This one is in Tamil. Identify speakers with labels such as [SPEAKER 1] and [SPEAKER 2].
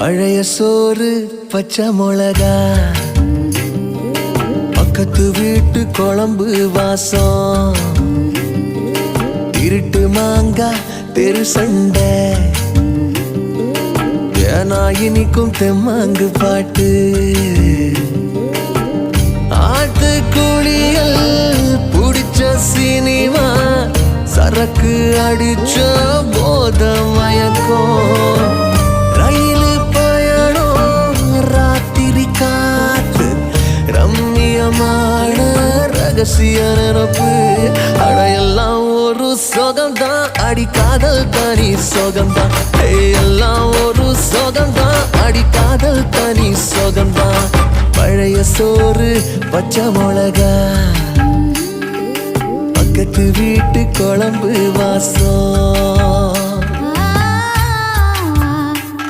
[SPEAKER 1] பழைய சோறு பச்சை மிளகா, பக்கத்து வீட்டு குழம்பு வாசம், இருட்டு மாங்கா தெரு சண்டை, ஏனா இனிக்கும் தெம்மாங்கு பாட்டு, ஆட்டு குளியல் புடிச்ச சினிமா, சரக்கு அடிச்ச போத மயக்கம், ரயிலு பயணம் ராத்திரி காத்து, ரம்மியமான ரகசிய நினப்பு, அடையெல்லாம் ஒரு சொகம்தான், அடி காதல் தனி சொகம்தான், எல்லாம் ஒரு சொகம்தான், அடி காதல் தனி சொகம்தான். பழைய சோறு பச்சை மிளகா, பக்கத்து வீட்டு குழம்பு வாசம்.